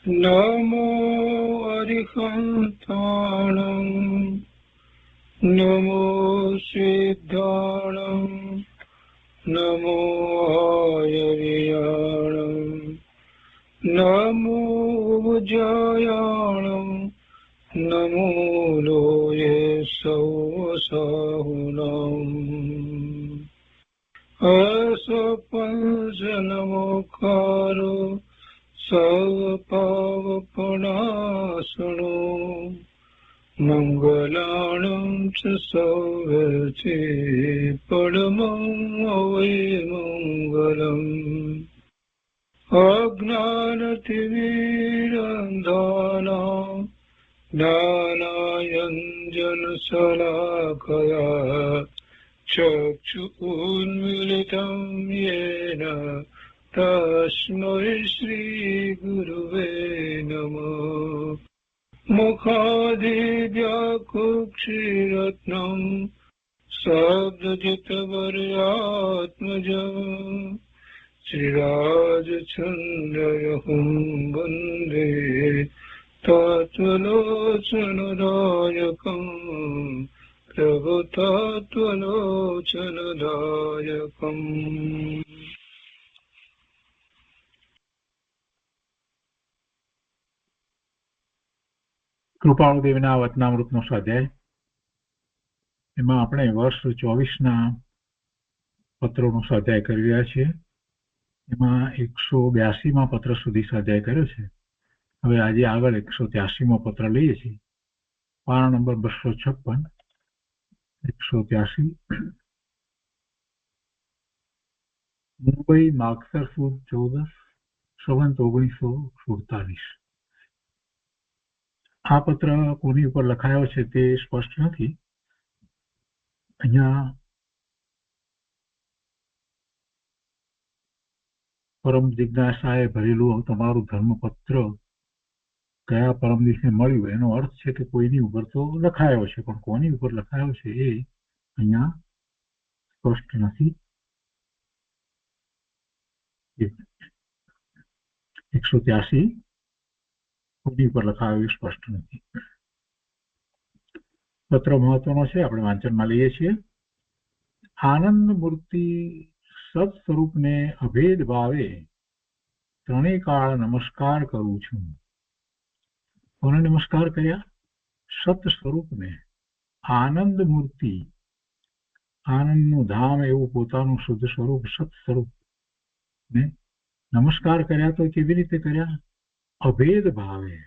नमो अरिहन्ताणं नमो सिद्धाणं नमो आयर्याणं नमो उज्जयाणं नमो लोये सौसाहुनम् असपंचनमोकारो सर्वपावपणासनो मङ्गलाणं च सौवर्ते परमं वै मङ्गलम् अज्ञानतिमिरन्धानां ज्ञानाञ्जनशलाकया चक्षुरुन्मीलितं येन तस्मै श्रीगुरुवे नमः मुखादिव्याकुक्षिरत्नं शब्दजितवर्यात्मजम् श्रीराजचन्द्रयहुं वन्दे तत्त्वलोचनदायकम् प्रभुतत्त्वलोचनदायकम्। કૃપાળુદેવના વચનામૃતનો સ્વાધ્યાય. એમાં આપણે વર્ષ 24ના પત્રોનો સ્વાધ્યાય કરી રહ્યા છીએ. એમાં 182મા પત્ર સુધી સ્વાધ્યાય કર્યો છે. હવે આજે આગળ 183મો પત્ર લઈએ છીએ. પાના નંબર 256, 183. મુંબઈ, માગસર સુદ 14, સંવત 1947. આ પત્ર કોની ઉપર લખાયો છે તે સ્પષ્ટ નથી. અહીંયા પરમ જિજ્ઞાસાએ ભરેલું તમારું ધર્મપત્ર કયા પરમ દિવસે મળ્યું એનો અર્થ છે કે કોઈની ઉપર તો લખાયો છે, પણ કોની ઉપર લખાયો છે એ અહીંયા સ્પષ્ટ નથી. 183 કોની ઉપર લખાયો એ સ્પષ્ટ નથી. પત્ર મહત્વનો છે, આપણે વાંચનમાં લઈએ છીએ. આનંદ મૂર્તિ સત સ્વરૂપને અભેદ ભાવે ત્રણેય કાળ નમસ્કાર કરું છું. કોને નમસ્કાર કર્યા? સત સ્વરૂપને. આનંદ મૂર્તિ, આનંદનું ધામ એવું પોતાનું શુદ્ધ સ્વરૂપ સત સ્વરૂપ ને નમસ્કાર કર્યા. તો કેવી રીતે કર્યા? અભેદ ભાવે,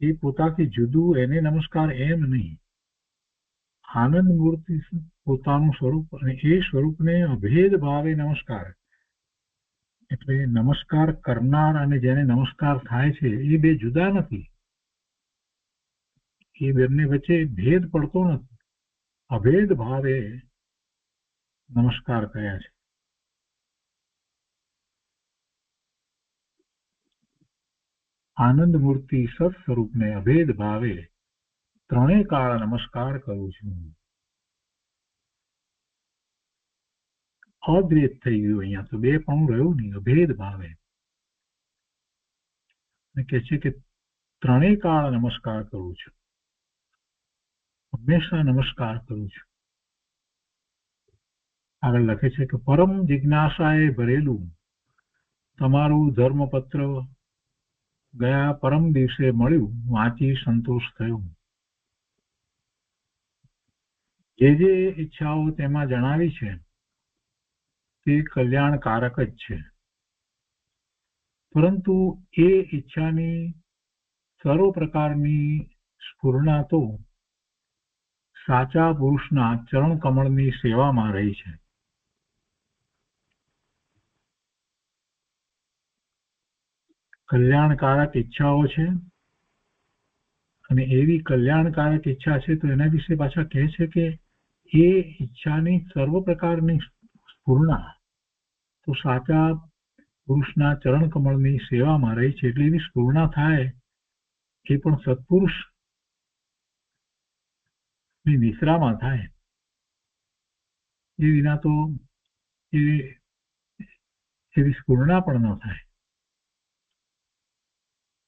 એ પોતાથી જુદું એને નમસ્કાર એમ નહીં. આનંદ મૂર્તિ પોતાનું સ્વરૂપ અને એ સ્વરૂપને અભેદ ભાવે નમસ્કાર. એટલે નમસ્કાર કરનાર અને જેને નમસ્કાર થાય છે એ બે જુદા નથી. એ બંને વચ્ચે ભેદ પડતો નથી. અભેદ ભાવે નમસ્કાર કર્યા છે. આનંદ મૂર્તિ સત સ્વરૂપને અભેદ ભાવે ત્રણેય કાળ નમસ્કાર કરું છું. અદ્વૈત થઈ ગયું અહીંયા તો, બે પણ રહ્યું નહીં. અભેદ ભાવે કે છે કે ત્રણેય કાળ નમસ્કાર કરું છું, હંમેશા નમસ્કાર કરું છું. આગળ લખે છે કે પરમ જિજ્ઞાસાએ ભરેલું તમારું ધર્મપત્ર ગયા પરમ દિવસે મળ્યું, વાંચી સંતોષ થયો. જે જે ઈચ્છાઓ તેમાં જણાવી છે તે કલ્યાણકારક જ છે, પરંતુ એ ઈચ્છાની સર્વ પ્રકારની સ્ફુરણા તો સાચા પુરુષના ચરણ કમળની સેવામાં રહી છે. કલ્યાણકારક ઈચ્છાઓ છે, અને એવી કલ્યાણકારક ઈચ્છા છે તો એના વિશે પાછા કહે છે કે એ ઈચ્છાની સર્વ પ્રકારની સ્ફુરણા તો સાચા પુરુષના ચરણ કમળની સેવામાં રહી છે. એટલે એવી સ્ફુરણા થાય એ પણ સત્પુરુષ ની નિશ્રામાં થાય. એ વિના તો એવી સ્ફુરણા પણ ન થાય.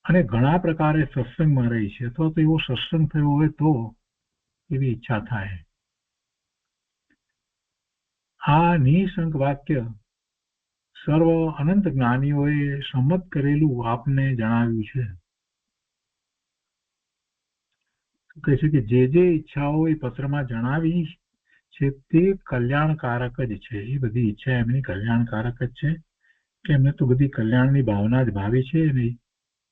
અને ઘણા પ્રકારે સત્સંગમાં રહી છે, અથવા તો એવો સત્સંગ થયો હોય તો એવી ઈચ્છા થાય. આ નિઃશંક વાક્ય સર્વ અનંત જ્ઞાનીઓએ સંમત કરેલું આપને જણાવ્યું છે. કહે છે કે જે ઈચ્છાઓ એ પત્રમાં જણાવી છે તે કલ્યાણકારક જ છે. એ બધી ઈચ્છા એમની કલ્યાણકારક જ છે, કે એમને તો બધી કલ્યાણની ભાવના જ ભાવી છે અને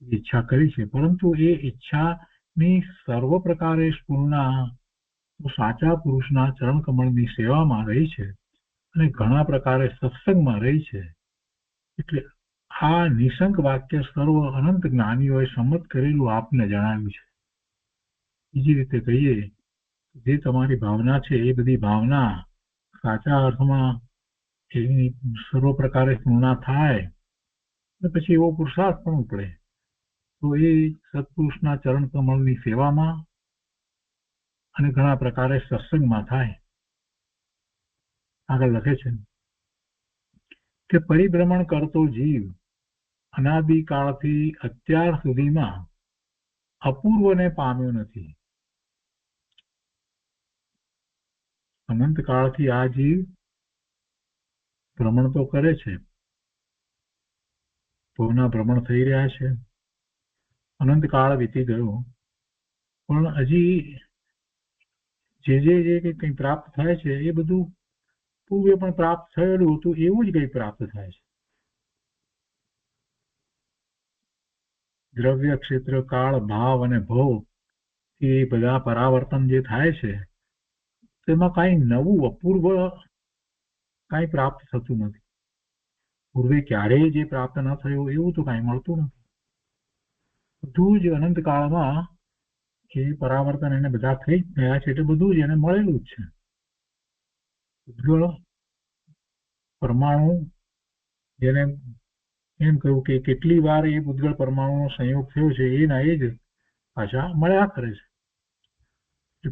ઈચ્છા કરી છે. પરંતુ એ ઈચ્છાની સર્વ પ્રકારે સ્ફૂર્ણા સાચા પુરુષના ચરણ કમળની સેવામાં રહી છે અને ઘણા પ્રકારે સત્સંગમાં રહી છે. એટલે આ નિઃશંક વાક્ય સર્વ અનંત જ્ઞાનીઓએ સંમત કરેલું આપને જણાવ્યું છે. બીજી રીતે કહીએ, જે તમારી ભાવના છે એ બધી ભાવના સાચા અર્થમાં એની સર્વ પ્રકારે પૂર્ણ થાય અને પછી એવો પુરુષાર્થ પણ ઉપડે તો એ સત્પુરુષના ચરણ કમળની સેવામાં અને ઘણા પ્રકારે સત્સંગમાં થાય. આગળ લખે છે કે પરિભ્રમણ કરતો જીવ અનાદિકાળથી અત્યાર સુધીમાં અપૂર્વને પામ્યો નથી. અનંત કાળથી આ જીવ ભ્રમણ તો કરે છે, ભવના ભ્રમણ થઈ રહ્યા છે, અનંત કાળ વીતી ગયો, પણ હજી જે કંઈ પ્રાપ્ત થાય છે એ બધું પૂર્વે પણ પ્રાપ્ત થયેલું હતું એવું જ કંઈ પ્રાપ્ત થાય છે. દ્રવ્ય, ક્ષેત્ર, કાળ, ભાવ અને ભવ એ બધા પરાવર્તન જે થાય છે તેમાં કાંઈ નવું અપૂર્વ કાંઈ પ્રાપ્ત થતું નથી. પૂર્વે ક્યારેય જે પ્રાપ્ત ન થયું એવું તો કાંઈ મળતું નથી. બધું જ અનંત કાળમાં એ પરાવર્તન એને બધા થઈ જ ગયા છે, એટલે બધું જ એને મળેલું જ છે. ઉદ્ગળ પરમાણુ, જેને એમ કહ્યું કે કેટલી વાર એ ઉદ્ગળ પરમાણુનો સંયોગ થયો છે એના એ જ પાછા મળ્યા કરે છે.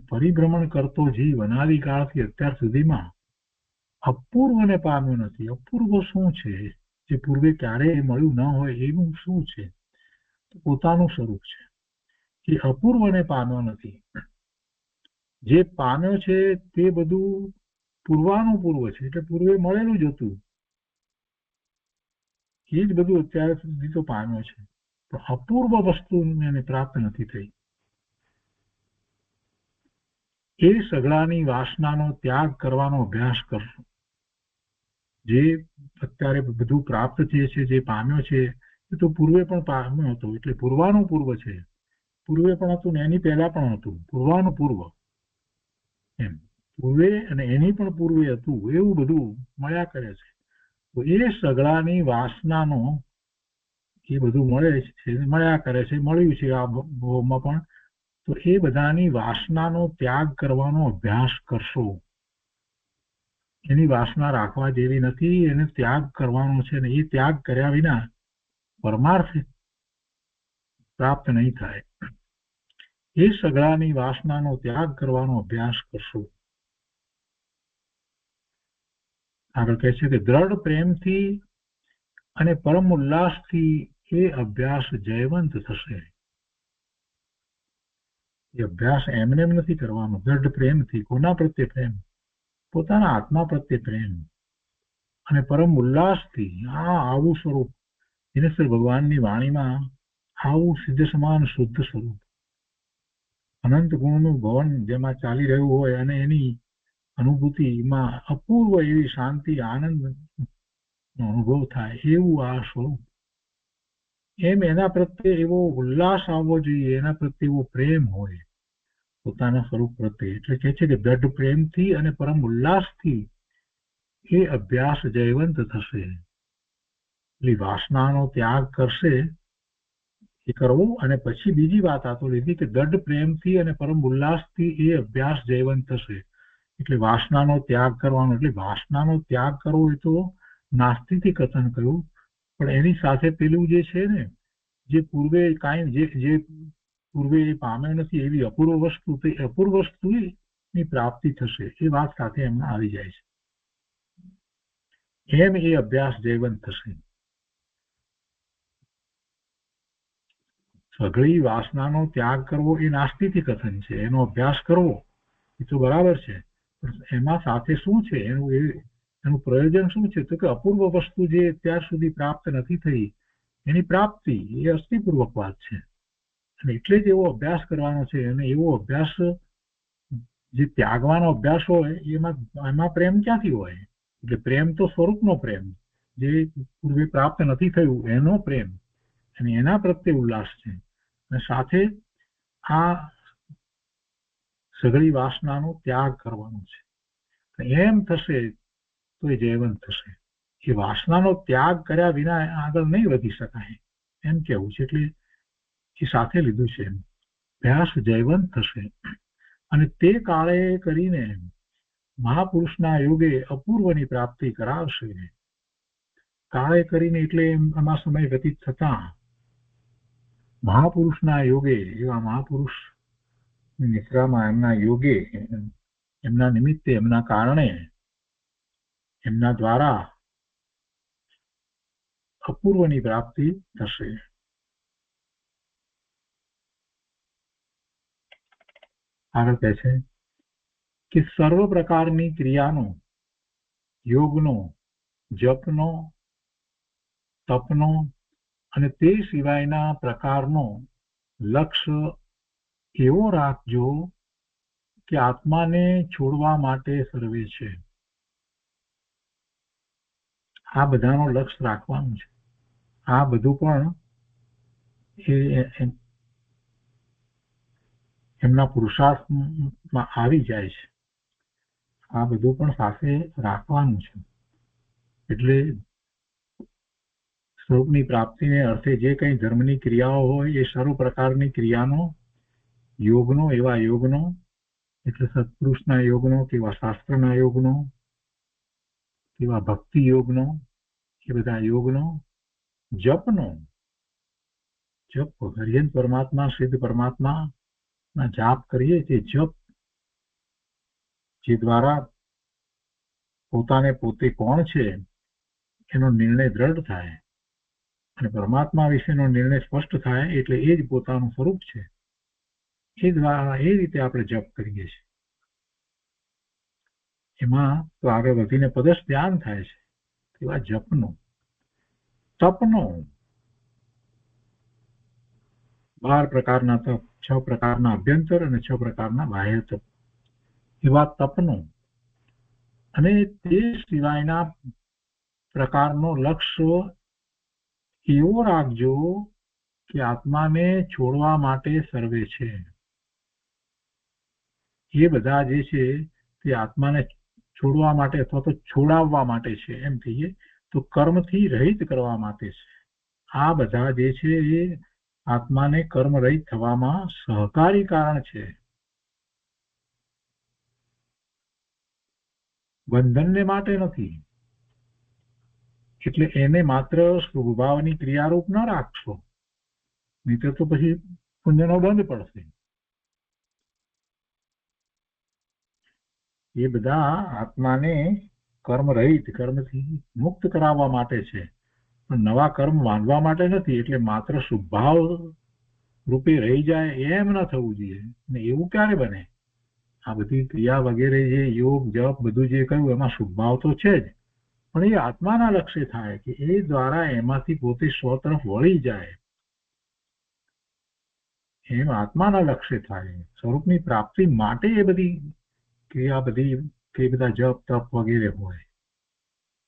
પરિભ્રમણ કરતો જીવ અનાદિકાળથી અત્યાર સુધીમાં અપૂર્વને પામ્યો નથી. અપૂર્વ શું છે? જે પૂર્વે ક્યારેય મળ્યું ન હોય એવું શું છે? પોતાનું સ્વરૂપ છે. એ અપૂર્વને પામ્યો નથી. જે પામ્યો છે તે બધું પૂર્વાનુપૂર્વ છે, એટલે પૂર્વે મળેલું જ હતું એ જ બધું અત્યાર સુધી તો પામ્યો છે, પણ અપૂર્વ વસ્તુ એને પ્રાપ્ત નથી થઈ. એ સગળાની વાસનાનો ત્યાગ કરવાનો અભ્યાસ કરશો. જે અત્યારે બધું પ્રાપ્ત થયે છે, જે પામ્યો છે એ તો પૂર્વે પણ પામ્યો હતો, એટલે પૂર્વાનુપૂર્વ છે. પૂર્વે પણ હતું ને એની પહેલા પણ હતું, પૂર્વાનુપૂર્વ એમ. પૂર્વે અને એની પણ પૂર્વે હતું એવું બધું મળ્યા કરે છે. તો એ સગળાની વાસનાનો એ બધું મળે છે, મળ્યા કરે છે, મળ્યું છે આ ભાવમાં પણ. તો એ બધાની વાસનાનો ત્યાગ કરવાનો અભ્યાસ કરશો. એની વાસના રાખવા જેવી નથી, એને ત્યાગ કરવાનો છે ને એ ત્યાગ કર્યા વિના પરમાર્થ પ્રાપ્ત નહીં થાય. એ સગળાની વાસનાનો ત્યાગ કરવાનો અભ્યાસ કરશો. આગળ કહે છે કે દ્રઢ પ્રેમથી અને પરમ ઉલ્લાસથી એ અભ્યાસ જયવંત થશે. એ અભ્યાસ એમને એમ નથી કરવાનો. દ્રઢ પ્રેમથી. કોના પ્રત્યે પ્રેમ? પોતાના આત્મા પ્રત્યે પ્રેમ અને પરમ ઉલ્લાસથી. આવું સ્વરૂપ દિનેશ્વર ભગવાનની વાણીમાં આવું સિદ્ધ સમાન શુદ્ધ સ્વરૂપ, અનંત ગુણનું ભવન જેમાં ચાલી રહ્યું હોય અને એની અનુભૂતિમાં અપૂર્વ એવી શાંતિ, આનંદ નો અનુભવ થાય એવું આ સ્વરૂપ. એમ એના પ્રત્યે એવો ઉલ્લાસ આવવો જોઈએ, એના પ્રત્યે એવો પ્રેમ હોય પોતાના સ્વરૂપ પ્રત્યે. એટલે કહે છે કે દ્રઢ પ્રેમથી અને પરમ ઉલ્લાસથી એ અભ્યાસ જયવંત થશે. એટલે વાસનાનો ત્યાગ કરશે એ કરવો. અને પછી બીજી વાત આ તો લીધી કે દ્રઢ પ્રેમથી અને પરમ ઉલ્લાસથી એ અભ્યાસ જયવંત થશે. એટલે વાસનાનો ત્યાગ કરવાનો. એટલે વાસનાનો ત્યાગ કરવો એ તો નાસ્તિથી કથન કહ્યું, પણ એની સાથે પેલું જે છે ને, જે પૂર્વે કાંઈ જે પૂર્વે પામ્યો નથી એવી અપૂર્વ વસ્તુ, તે અપૂર્વ વસ્તુની પ્રાપ્તિ થશે એ વાત સાથે એમાં આવી જાય છે. એમ એ અભ્યાસ જયવંત થશે. સઘળી વાસનાનો ત્યાગ કરવો એ નાસ્તિથી કથન છે. એનો અભ્યાસ કરવો એ તો બરાબર છે, પણ એમાં સાથે શું છે, એનું પ્રયોજન શું છે? તો કે અપૂર્વ વસ્તુ જે અત્યાર સુધી પ્રાપ્ત નથી થઈ એની પ્રાપ્તિ એ અસ્થિપૂર્વક વાત છે. અને એટલે જ એવો અભ્યાસ કરવાનો છે. અને એવો અભ્યાસ જે ત્યાગવાનો અભ્યાસ હોય એમાં પ્રેમ ક્યાંથી હોય? એટલે પ્રેમ તો સ્વરૂપનો પ્રેમ, જે પૂર્વે પ્રાપ્ત નથી થયું એનો પ્રેમ અને એના પ્રત્યે ઉલ્લાસ છે. અને સાથે આ સઘળી વાસનાનો ત્યાગ કરવાનો છે. એમ થશે તો એ જયવંત થશે. એ વાસનાનો ત્યાગ કર્યા વિના આગળ નહીં વધી શકાય એમ કેવું છે. એટલે એ સાથે લીધું છે. એમ અભ્યાસ જયવંત થશે. અને તે કાળે કરીને મહાપુરુષના યોગે અપૂર્વની પ્રાપ્તિ કરાવશે. કાળે કરીને એટલે એમાં સમય વ્યતીત થતા મહાપુરુષના યોગે, એવા મહાપુરુષ નિશ્રામાં એમના યોગે, એમના નિમિત્તે, એમના કારણે, એમના દ્વારા અપૂર્વની પ્રાપ્તિ થશે. આગળ કહે છે કે સર્વ પ્રકારની ક્રિયાનો, યોગનો, જપનો, તપનો અને તે સિવાયના પ્રકારનો લક્ષ્ય એવો રાખજો કે આત્માને છોડવા માટે સર્વે છે. આ બધાનો લક્ષ્ય રાખવાનું છે. આ બધું પણ એમના પુરુષાર્થમાં આવી જાય છે. આ બધું પણ સાથે રાખવાનું છે. એટલે સ્વરૂપની પ્રાપ્તિને અર્થે જે કંઈ ધર્મની ક્રિયાઓ હોય એ સર્વ પ્રકારની ક્રિયાનો, યોગનો, એવા યોગનો એટલે સત્પુરુષના યોગનો, કેવા શાસ્ત્રના યોગનો, કેવા ભક્તિ યોગનો, એ બધા યોગનો, જપનો, જપ હરિયન પરમાત્મા, સિદ્ધ પરમાત્મા ના જાપ કરીએ તે જપ, જે દ્વારા પોતાને પોતે કોણ છે એનો નિર્ણય દ્રઢ થાય અને પરમાત્મા વિશેનો નિર્ણય સ્પષ્ટ થાય. એટલે એ જ પોતાનું સ્વરૂપ છે. એ દ્વારા એ રીતે આપણે જપ કરીએ છીએ. એમાં તો આગળ વધીને પદસ્થ ધ્યાન થાય છે. એવા જપનો, તપનો, 12 પ્રકારના તપ, 6 પ્રકારના અભ્યંતર અને 6 પ્રકારના બાહ્ય તપ, એવા તપનો અને તે સિવાયના પ્રકારનો લક્ષ્ય એવો રાખજો કે આત્માને છોડવા માટે સર્વે છે. એ બધા જે છે તે આત્માને છોડવા માટે અથવા તો છોડાવવા માટે છે. એમ કહીએ તો કર્મથી રહિત કરવા માટે છે. આ બધા જે છે એ આત્માને કર્મ રહિત થવામાં સહકારી કારણ છે. બંધનને માટે નથી. એટલે એને માત્ર સ્વભાવની ક્રિયારૂપ ન રાખશો, નહીં તો પછી પુણ્યનો બંધ પડશે. એ બધા આત્માને કર્મ રહિત, કર્મથી મુક્ત કરાવવા માટે છે, પણ નવા કર્મ બાંધવા માટે નથી. એટલે માત્ર સ્વભાવ રૂપે રહી જાય એમ ન થવું જોઈએ. ને એવું ક્યારે બને? આ બધી ક્રિયા વગેરે જે યોગ જપ બધું જે કહ્યું એમાં સ્વભાવ તો છે જ, પણ એ આત્માના લક્ષ્ય થાય કે એ દ્વારા એમાંથી પોતે સ્વ તરફ વળી જાય. એમ આત્માના લક્ષ્ય થાય. સ્વરૂપની પ્રાપ્તિ માટે એ બધી ક્રિયા, બધી કે બધા જપ તપ વગેરે હોય.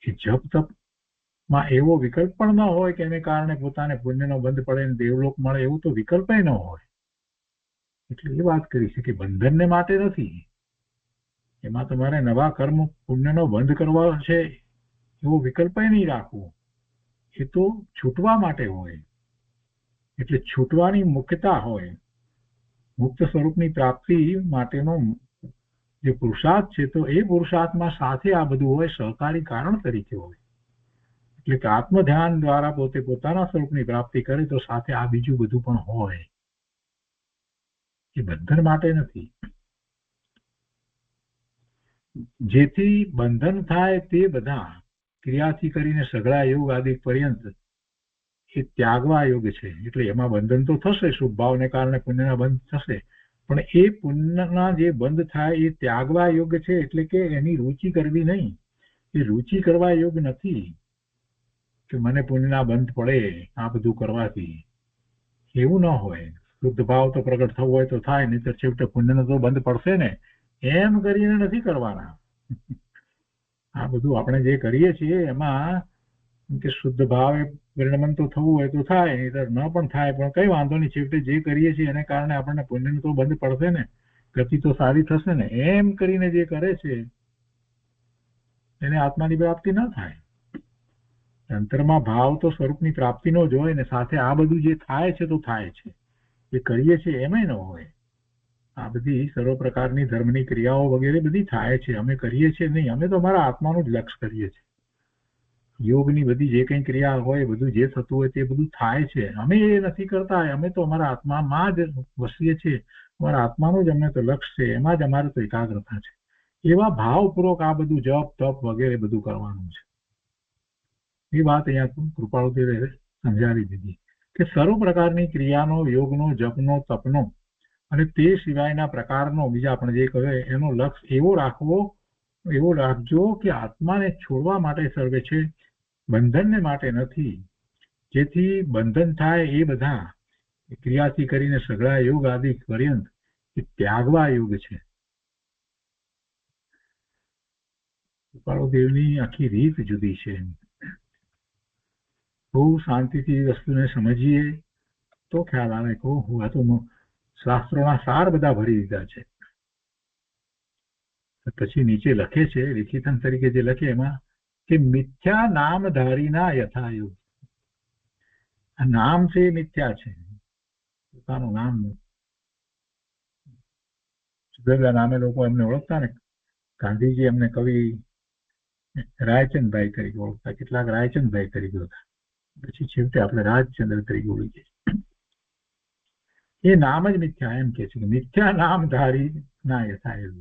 એ જપ તપમાં એવો વિકલ્પ પણ ન હોય કે એને કારણે પોતાને પુણ્યનો બંધ પડે ને દેવલોક મળે, એવું તો વિકલ્પ ન હોય. એટલે એ વાત કરી છે કે બંધનને માટે નથી. એમાં તમારે નવા કર્મ પુણ્યનો બંધ કરવા છે એવો વિકલ્પ નહીં રાખવો. એ તો છૂટવા માટે હોય. એટલે છૂટવાની મુક્તતા હોય. મુક્ત સ્વરૂપની પ્રાપ્તિ માટેનો જે પુરુષાર્થ છે તો એ પુરુષાર્થમાં સાથે આ બધું હોય, સહકારી કારણ તરીકે હોય. એટલે કે આત્મ ધ્યાન દ્વારા પોતે પોતાના સ્વરૂપની પ્રાપ્તિ કરે તો સાથે આ બીજું બધું પણ હોય. એ બંધન માટે નથી. જેથી બંધન થાય તે બધા ક્રિયાથી કરીને સઘળા યોગ આદિ પર્યંત એ ત્યાગવા યોગ્ય છે. એટલે એમાં બંધન તો થશે, શુભ ભાવને કારણે પુણ્યના બંધ થશે, પણ એ પુણ્યના જે બંધ થાય એ ત્યાગવા યોગ્ય છે. એટલે કે એની રુચિ કરવી નહીં. એ રુચિ કરવા યોગ્ય નથી કે મને પુણ્યના બંધ પડે આ બધું કરવાથી. એવું ન હોય. શુદ્ધ ભાવ તો પ્રગટ થવો હોય તો થાય, નહીં તો છેવટે પુણ્યનો તો બંધ પડશે ને. એમ કરીને નથી કરવાના. આ બધું આપણે જે કરીએ છીએ એમાં કે શુદ્ધ ભાવે પરિણમન તો થવું હોય તો થાય, નહીં તો ન પણ થાય, પણ કઈ વાંધો નહીં. છેવટે જે કરીએ છીએ એને કારણે આપણને પુણ્યનો તો બંધ પડશે ને, ગતિ તો સારી થશે ને. એમ કરીને જે કરે છે એને આત્માની પ્રાપ્તિ ન થાય. અંતરમાં ભાવ તો સ્વરૂપની પ્રાપ્તિનો જ હોય ને, સાથે આ બધું જે થાય છે તો થાય છે, એ કરીએ છીએ એમાંય ન હોય. આ બધી સર્વ પ્રકારની ધર્મની ક્રિયાઓ વગેરે બધી થાય છે, અમે કરીએ છીએ નહીં. અમે તો અમારા આત્માનું જ લક્ષ્ય કરીએ છીએ. યોગની બધી જે કંઈ ક્રિયા હોય, બધું જે થતું હોય તે બધું થાય છે. અમે એ નથી કરતા. અમે તો અમારા આત્મામાં જ વસીએ છીએ. અમારા આત્માનું જ અમને તો લક્ષ્ય છે, એમાં જ અમારે તો એકાગ્રતા છે. એવા ભાવપૂર્વક આ બધું જપ તપ વગેરે બધું કરવાનું છે. એ વાત અહીંયા કૃપાળુદેવે સમજાવી દીધી કે સર્વ પ્રકારની ક્રિયાનો, યોગનો, જપનો, તપનો અને તે સિવાયના પ્રકારનો બીજા આપણે જે કહે એનો લક્ષ્ય એવો રાખજો કે આત્માને છોડવા માટે સર્વે છે, બંધનને માટે નથી. જેથી બંધન થાય એ બધા ક્રિયાથી કરીને સઘળા યોગ આદિ પર્યંત એ ત્યાગવા યોગ છે. કૃપાળુદેવની આખી રીત જુદી છે. બહુ શાંતિથી વસ્તુને સમજીએ તો ખ્યાલ આવે કે હું આ તો શાસ્ત્રોના સાર બધા ભરી દીધા છે. પછી નીચે લખે છે, લિખિતન તરીકે જે લખે એમાં કે મિથ્યા નામધારીના યથાયોગ. આ નામ છે એ મિથ્યા છે, પોતાનું નામ જુદા નામે લોકો એમને ઓળખતા ને. ગાંધીજી એમને કવિ રાયચંદભાઈ તરીકે ઓળખતા, કેટલાક રાયચંદભાઈ તરીકે હતા, પછી છેવટે આપણે રાજચંદ્ર તરીકે ઓળખીએ. એ નામ જ મિથ્યા. એમ કે છે કે મિથ્યા નામધારી ના યથાયોગ.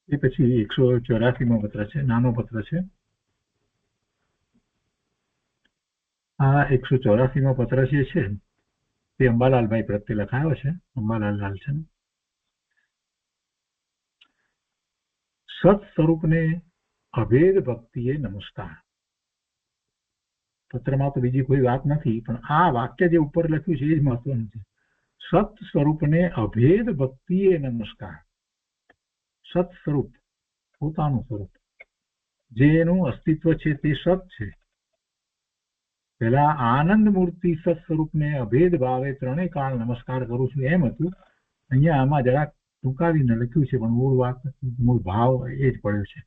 એ પછી 184મો પત્ર છે, નાનો પત્ર છે. આ 184મો પત્ર જે છે તે અંબાલાલભાઈ પ્રત્યે લખાયો છે, અંબાલાલ લાલચંદ. સત સ્વરૂપને અભેદ ભક્તિએ નમસ્કાર. પત્રમાં તો બીજી કોઈ વાત નથી, પણ આ વાક્ય જે ઉપર લખ્યું છે એ જ મહત્વનું છે. સત સ્વરૂપને અભેદ ભક્તિએ નમસ્કાર. સત સ્વરૂપ, પોતાનું સ્વરૂપ, જેનું અસ્તિત્વ છે તે સત છે. પેલા આનંદ મૂર્તિ સત સ્વરૂપને અભેદ ભાવે ત્રણેય કાળ નમસ્કાર કરું છું એમ હતું. અહીંયા આમાં જરાક ટૂંકાવીને લખ્યું છે, પણ મૂળ ભાવ એ જ પડ્યો છે.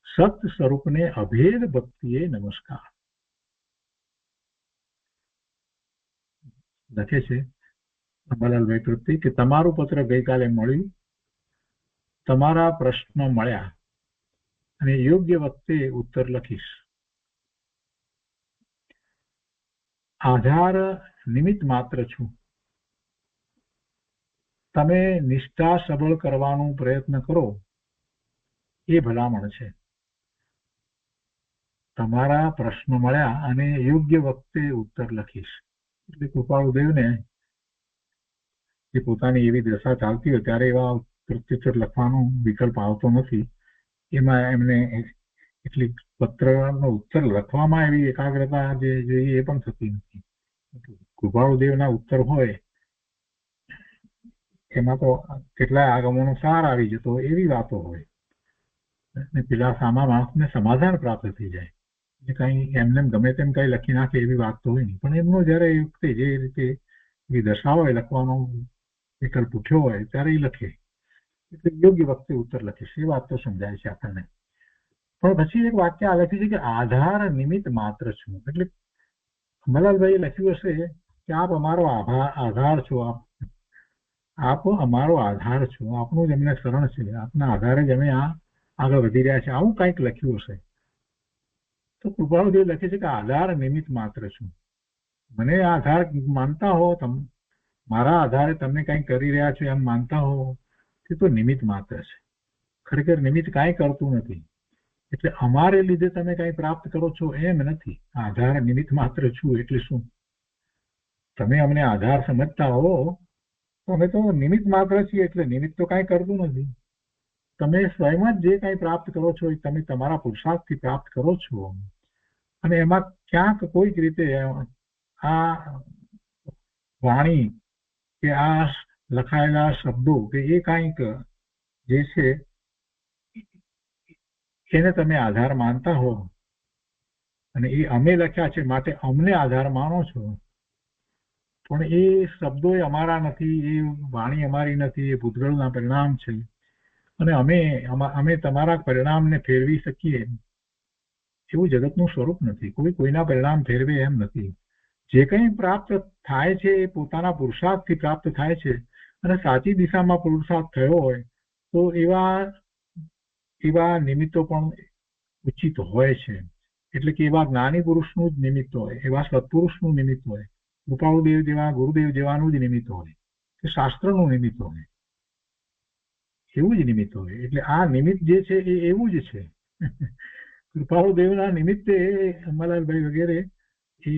સત સ્વરૂપને અભેદ ભક્તિએ નમસ્કાર. લખે છે અંબાલાલભાઈ પ્રત્યે કે તમારું પત્ર ગઈકાલે મળ્યું, તમારા પ્રશ્નો મળ્યા અને યોગ્ય વખતે ઉત્તર લખીશ. આધાર નિમિત્ત માત્ર છું. તમે નિષ્ઠા સબળ કરવાનો પ્રયત્ન કરો એ ભલામણ છે. તમારા પ્રશ્નો મળ્યા અને યોગ્ય વખતે ઉત્તર લખીશ. એટલે કૃપાળુદેવને જે પોતાની એવી દશા ચાલતી હોય ત્યારે એવા પ્રત્યુત્તર લખવાનો વિકલ્પ આવતો નથી. એમાં એમને એટલી પત્રનો ઉત્તર લખવામાં એવી એકાગ્રતા જે જોઈએ એ પણ થતી નથી. કૃપાળુદેવના ઉત્તર હોય એમાં તો કેટલાય આગમોનો સાર આવી જતો એવી વાતો હોય, અને પેલા સામા માણસને સમાધાન પ્રાપ્ત થઈ જાય. કઈ એમને ગમે તેમ કઈ લખી નાખે એવી વાત તો હોય નહીં, પણ એમનો જયારે એ વખતે જે રીતે એવી દશા હોય, લખવાનો વિકલ્પ ઉઠ્યો હોય ત્યારે એ લખે. એટલે યોગ્ય વખતે ઉત્તર લખીશ એ વાત તો સમજાય છે આપણને. પણ પછી એક વાક્ય આ લખ્યું છે કે આધાર નિમિત્ત માત્ર છું. એટલે અંબાલાલભાઈએ લખ્યું હશે કે આપ અમારો આધાર છો, આપ અમારો આધાર છો, આપનું જ અમને શરણ છે, આપના આધારે જ અમે આગળ વધી રહ્યા છે, આવું કંઈક લખ્યું હશે. તો કૃપાળુદેવ લખે છે કે આધાર નિમિત્ત માત્ર છું. મને આધાર માનતા હો, મારા આધારે તમે કંઈક કરી રહ્યા છો એમ માનતા હો, તે તો નિમિત્ત માત્ર છે. ખરેખર નિમિત્ત કાંઈ કરતું નથી. એટલે અમારે લીધે તમે કંઈ પ્રાપ્ત કરો છો એમ નથી. આધાર નિમિત્ત માત્ર છું એટલે શું? તમે અમને આધાર સમજતા હો તો અમે તો નિમિત્ત માત્ર છીએ, એટલે નિમિત્ત તો કાંઈ કરતું નથી. તમે સ્વયં જ જે કાંઈ પ્રાપ્ત કરો છો એ તમે તમારા પુરુષાર્થથી પ્રાપ્ત કરો છો, અને એમાં ક્યાંક કોઈક રીતે આ વાણી કે આ લખાયેલા શબ્દો કે એ કાંઈક જે છે એને તમે આધાર માનતા હો, અને એ અમે લખ્યા છે માટે અમને આધાર માનો છો, પણ એ શબ્દો એ અમારા નથી, એ વાણી અમારી નથી, એ ભૂતગળના પરિણામ છે, અને અમે તમારા પરિણામને ફેરવી શકીએ એવું જગતનું સ્વરૂપ નથી. કોઈ કોઈના પરિણામ ફેરવે એમ નથી. જે કંઈ પ્રાપ્ત થાય છે એ પોતાના પુરુષાર્થથી પ્રાપ્ત થાય છે, અને સાચી દિશામાં પુરુષાર્થ થયો હોય તો એવા નિમિત્તો પણ ઉચિત હોય છે. એટલે કે એવા જ્ઞાની પુરુષનું જ નિમિત્ત હોય, એવા સત્પુરુષનું નિમિત્ત હોય, કૃપાળુદેવ જેવા ગુરુદેવ જેવાનું જ નિમિત્ત હોય, કે શાસ્ત્રનું નિમિત્ત હોય, એવું જ નિમિત્ત હોય. એટલે આ નિમિત્ત જે છે એ એવું જ છે. કૃપાળુદેવના નિમિત્તે અંબાલાલભાઈ વગેરે એ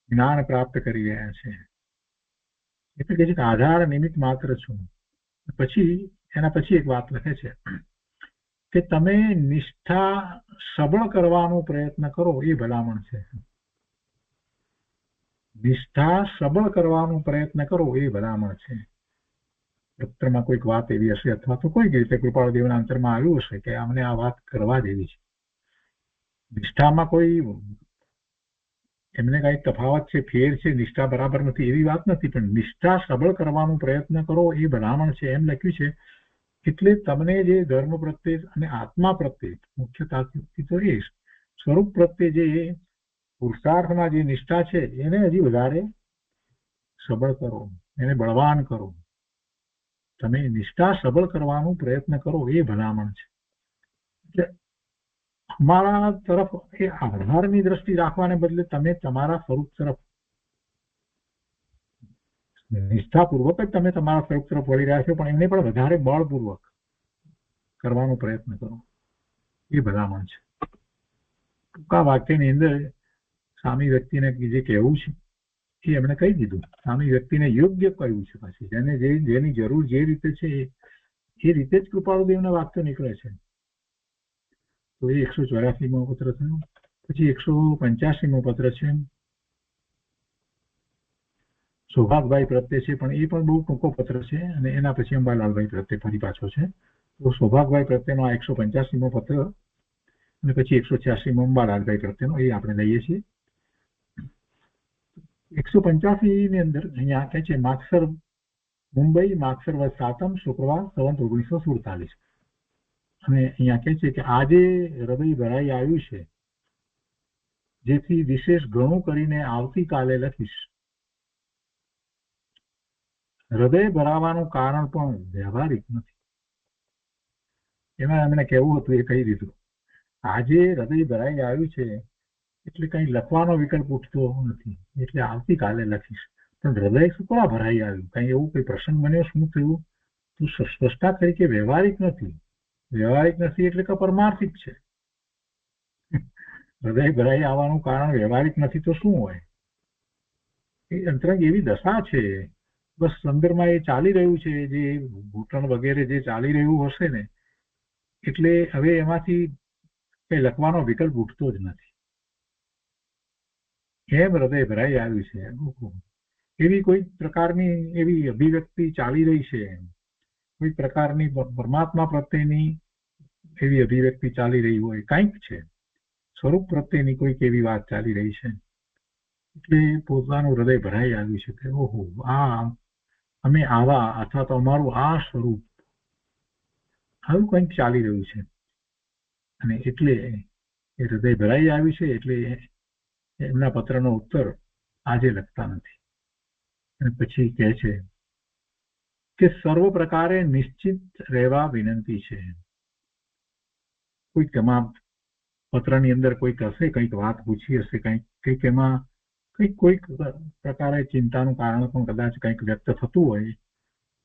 જ્ઞાન પ્રાપ્ત કરી રહ્યા છે. એટલે કે આધાર નિમિત્ત માત્ર છું. પછી એના પછી એક વાત લખે છે કે તમે નિષ્ઠા સબળ કરવાનો પ્રયત્ન કરો એ ભલામણ છે. નિષ્ઠા સબળ કરવાનો પ્રયત્ન કરો એ ભલામણ છે. પત્રમાં કોઈક વાત એવી હશે, અથવા તો કોઈ રીતે કૃપાળુદેવના અંતરમાં આવ્યું હશે કે અમને આ વાત કરવા જેવી છે. નિષ્ઠામાં કોઈ એમને કઈ તફાવત છે, ફેર છે, નિષ્ઠા બરાબર નથી એવી વાત નથી, પણ નિષ્ઠા સબળ કરવાનો પ્રયત્ન કરો એ ભલામણ છે એમ લખ્યું છે. એટલે તમને જે ધર્મ પ્રત્યે અને આત્મા પ્રત્યે મુખ્યતાથી તો એ સ્વરૂપ પ્રત્યે જે પુરુષાર્થમાં જે નિષ્ઠા છે એને હજી વધારે સબળ કરો, એને બળવાન કરો. તમે નિષ્ઠા સબળ કરવાનો પ્રયત્ન કરો એ ભલામણ છે. એટલે અમારા તરફ એ આધારની દ્રષ્ટિ રાખવાને બદલે તમે તમારા સ્વરૂપ તરફ નિષ્ઠાપૂર્વક જ તમે તમારા સ્વરૂપ તરફ વળી રહ્યા છો, પણ એમને પણ વધારે બળપૂર્વક કરવાનો પ્રયત્ન કરો એ ભલામણ છે. ટૂંકા વાક્યની અંદર સામી વ્યક્તિને જે કહેવું છે એ એમણે કહી દીધું. સામી વ્યક્તિને યોગ્ય કહ્યું છે. પાછી જેની જરૂર જે રીતે છે એ રીતે જ કૃપાળુદેવના વાક્યો નીકળે છે. તો એ 184મો પત્ર થયો. પછી 185મો પત્ર છે, સૌભાગભાઈ પ્રત્યે છે, પણ એ પણ બહુ ટૂંકો પત્ર છે, અને એના પછી અંબાલાલભાઈ પ્રત્યે ફરી પાછો છે. તો સૌભાગભાઈ પ્રત્યેનો આ 185મો પત્ર, અને પછી 186મો અંબાલાલભાઈ પ્રત્યેનો એ આપણે લઈએ છીએ. 185ની અંદર અહીંયા કહે છે માગસર મુંબઈ, માગસર વદ 7 શુક્રવાર સંવત 1947. અને અહીંયા કહે છે કે આજે હૃદય ભરાઈ આવ્યું છે, જેથી વિશેષ ઘણું કરીને આવતીકાલે લખીશ. હૃદય ભરાવાનું કારણ પણ વ્યવહારિક નથી. એમાં એમને કહેવું હતું એ કહી દીધું. આજે હૃદય ભરાઈ આવ્યું છે એટલે કઈ લખવાનો વિકલ્પ ઉઠતો નથી, એટલે આવતીકાલે લખીશ. પણ હૃદય શું કોણ ભરાઈ આવ્યું? કઈ એવું કઈ પ્રસંગ બન્યો? શું થયું? તો સ્પષ્ટતા તરીકે વ્યવહારિક નથી. વ્યવહારિક નથી એટલે કે પરમાર્થિક છે. હૃદય ભરાઈ આવવાનું કારણ વ્યવહારિક નથી તો શું હોય? એ અંતરંગ એવી દશા છે, બસ અંદરમાં એ ચાલી રહ્યું છે, જે ઘૂંટણ વગેરે જે ચાલી રહ્યું હશે ને, એટલે હવે એમાંથી કઈ લખવાનો વિકલ્પ ઉઠતો જ નથી. એમ હૃદય ભરાઈ આવ્યું છે. એવી કોઈ પ્રકારની એવી અભિવ્યક્તિ ચાલી રહી છે, કોઈ પ્રકારની પરમાત્મા પ્રત્યેની એવી અભિવ્યક્તિ ચાલી રહી હોય, કંઈક છે, સ્વરૂપ પ્રત્યેની કોઈક એવી વાત ચાલી રહી છે, એટલે પોતાનું હૃદય ભરાઈ આવ્યું છે કે ઓહો, અમે આવા, અથવા તો અમારું આ સ્વરૂપ, આવું કંઈક ચાલી રહ્યું છે. અને એટલે એ હૃદય ભરાઈ આવ્યું છે, એટલે એમના પત્રનો ઉત્તર આજે લખતા નથી. અને પછી કહે છે કે સર્વ પ્રકારે નિશ્ચિત રહેવા વિનંતી છે. કોઈક એમાં પત્રની અંદર કોઈક હશે, કંઈક વાત પૂછી હશે, કંઈક એમાં કોઈક પ્રકારે ચિંતાનું કારણ પણ કદાચ કંઈક વ્યક્ત થતું હોય,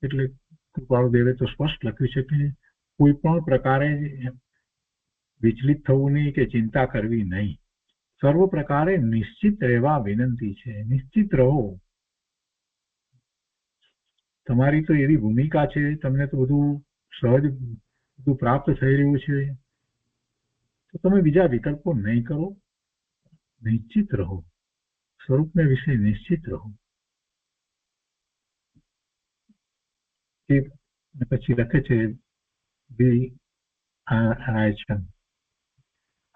એટલે કૃપાળુદેવે તો સ્પષ્ટ લખ્યું છે કે કોઈ પણ પ્રકારે વિચલિત થવું નહીં કે ચિંતા કરવી નહીં. સર્વ પ્રકારે નિશ્ચિત રહેવા વિનંતી છે. નિશ્ચિત રહો. તમારી તો એવી ભૂમિકા છે, તમને તો બધું સહજ બધું પ્રાપ્ત થઈ રહ્યું છે, તો તમે બીજા વિકલ્પો નહીં કરો. નિશ્ચિત રહો. સ્વરૂપને વિશે નિશ્ચિત રહો. પછી લખે છે બી રાય છે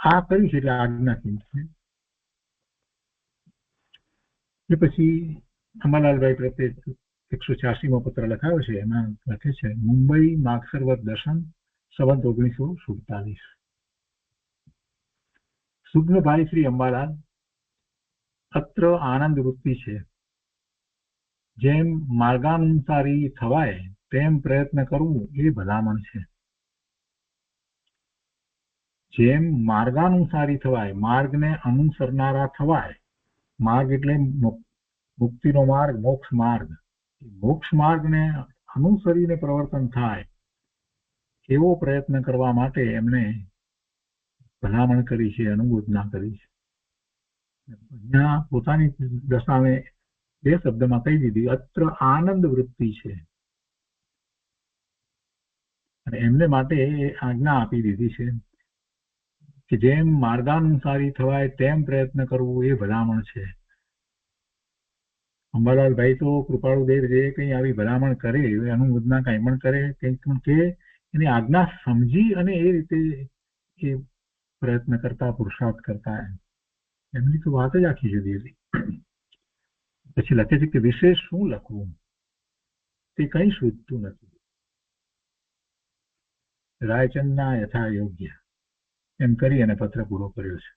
આ કર્યું છે એટલે આજ્ઞા કેવી છે. એ પછી અંબાલાલભાઈ પ્રત્યે 186મો પત્ર લખાયો છે. એમાં લખે છે મુંબઈ માગસરવદ દર્શન સંવત 1947. સુગ્નભાઈ શ્રી અંબાલાલ, અત્ર આનંદ વૃત્તિ છે. જેમ માર્ગાનુસારી થવાય તેમ પ્રયત્ન કરવું એ ભલામણ છે. જેમ માર્ગાનુસારી થવાય, માર્ગને અનુસરનારા થવાય. માર્ગ એટલે મુક્તિનો માર્ગ, મોક્ષ માર્ગ. મોક્ષ માર્ગને અનુસરીને પ્રવર્તન થાય એવો પ્રયત્ન કરવા માટે એમણે ભલામણ કરી છે, અનુમોદના કરી છે. અહીંયા પોતાની દશાને 2 શબ્દમાં કહી દીધી, અત્ર આનંદ વૃત્તિ છે. અને એમને માટે આજ્ઞા આપી દીધી છે કે જેમ માર્ગાનુસારી થવાય તેમ પ્રયત્ન કરવું એ ભલામણ છે. અંબાલાલભાઈ તો કૃપાળુદેવ જે કંઈ આવી ભલામણ કરે, અનુમોદના કંઈ પણ કરે, કંઈક પણ કે એની આજ્ઞા સમજી અને એ રીતે એ પ્રયત્ન કરતા, પુરુષાર્થ કરતા. એમની તો વાત જ આખી જુદી હતી. પછી લખે છે કે વિશેષ શું લખવું તે કંઈ સૂચતું નથી. રાયચંદના યથા યોગ્ય એમ કરી અને પત્ર પૂરો કર્યો છે.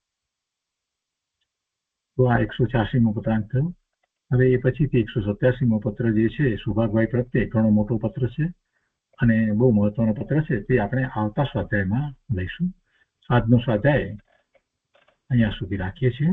તો આ 186મો પત્રાંક થયો. હવે એ પછીથી 187મો પત્ર જે છે સુભાગભાઈ પ્રત્યે ઘણો મોટો પત્ર છે અને બહુ મહત્વનો પત્ર છે. તે આપણે આવતા સ્વાધ્યાયમાં લઈશું. આજનો સ્વાધ્યાય અહીંયા સુધી રાખીએ છીએ.